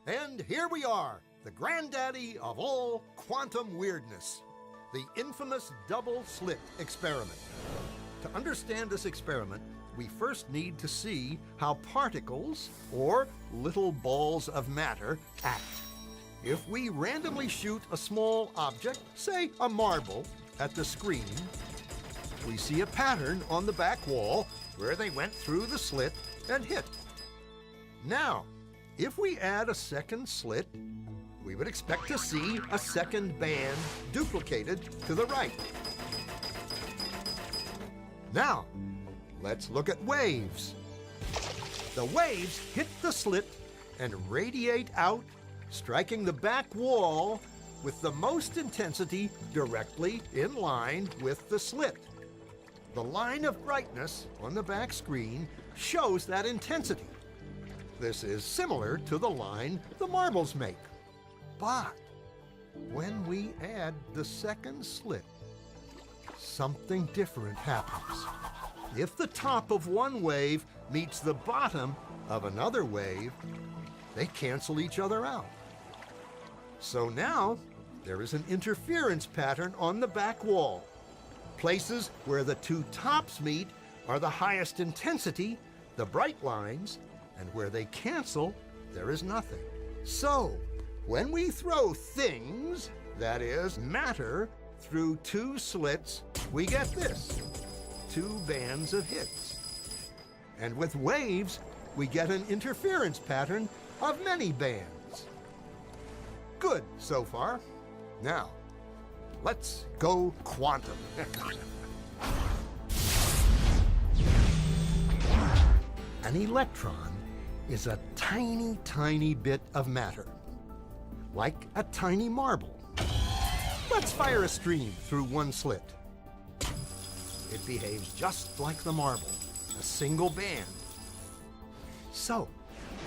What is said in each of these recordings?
And here we are, the granddaddy of all quantum weirdness, the infamous double slit experiment. To understand this experiment, we first need to see how particles, or little balls of matter, act. If we randomly shoot a small object, say a marble, at the screen, we see a pattern on the back wall where they went through the slit and hit. Now, if we add a second slit, we would expect to see a second band duplicated to the right. Now, let's look at waves. The waves hit the slit and radiate out, striking the back wall with the most intensity directly in line with the slit. The line of brightness on the back screen shows that intensity. This is similar to the line the marbles make. But when we add the second slit, something different happens. If the top of one wave meets the bottom of another wave, they cancel each other out. So now there is an interference pattern on the back wall. Places where the two tops meet are the highest intensity, the bright lines, and where they cancel, there is nothing. So, when we throw things, that is, matter, through two slits, we get this, two bands of hits. And with waves, we get an interference pattern of many bands. Good so far. Now, let's go quantum. An electron is a tiny, tiny bit of matter, like a tiny marble. Let's fire a stream through one slit. It behaves just like the marble, a single band. So,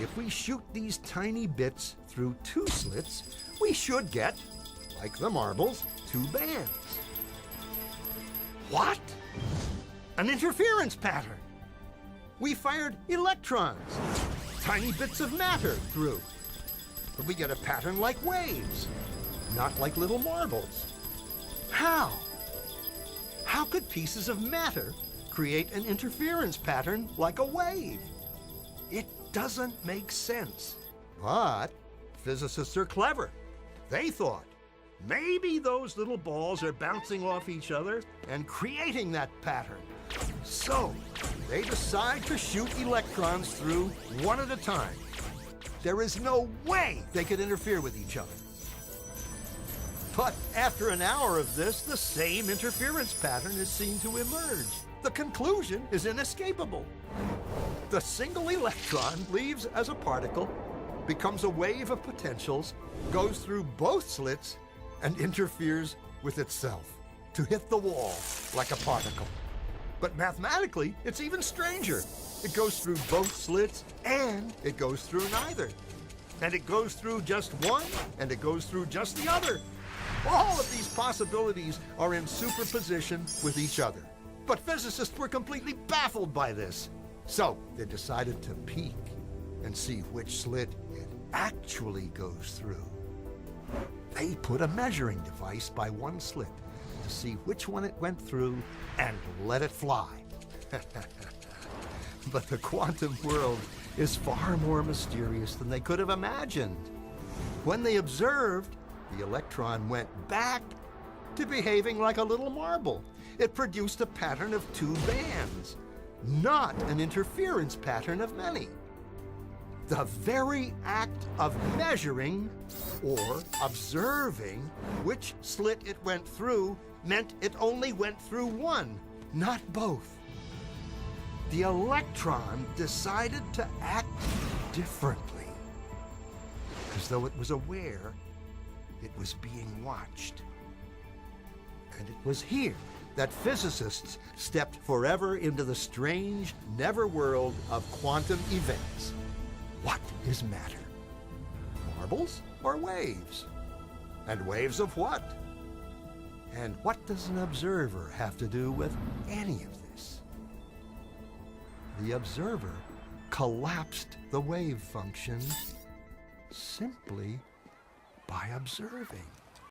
if we shoot these tiny bits through two slits, we should get, like the marbles, two bands. What? An interference pattern. We fired electrons, tiny bits of matter through. But we get a pattern like waves, not like little marbles. How? How could pieces of matter create an interference pattern like a wave? It doesn't make sense. But physicists are clever. They thought, maybe those little balls are bouncing off each other and creating that pattern. So, they decide to shoot electrons through one at a time. There is no way they could interfere with each other. But after an hour of this, the same interference pattern is seen to emerge. The conclusion is inescapable. The single electron leaves as a particle, becomes a wave of potentials, goes through both slits, and interferes with itself to hit the wall like a particle. But mathematically, it's even stranger. It goes through both slits, and it goes through neither. And it goes through just one, and it goes through just the other. All of these possibilities are in superposition with each other. But physicists were completely baffled by this. So they decided to peek and see which slit it actually goes through. They put a measuring device by one slit to see which one it went through and let it fly. But the quantum world is far more mysterious than they could have imagined. When they observed, the electron went back to behaving like a little marble. It produced a pattern of two bands, not an interference pattern of many. The very act of measuring or observing which slit it went through meant it only went through one, not both. The electron decided to act differently, as though it was aware it was being watched. And it was here that physicists stepped forever into the strange, never-world of quantum events. What is matter? Marbles or waves? And waves of what? And what does an observer have to do with any of this? The observer collapsed the wave function simply by observing.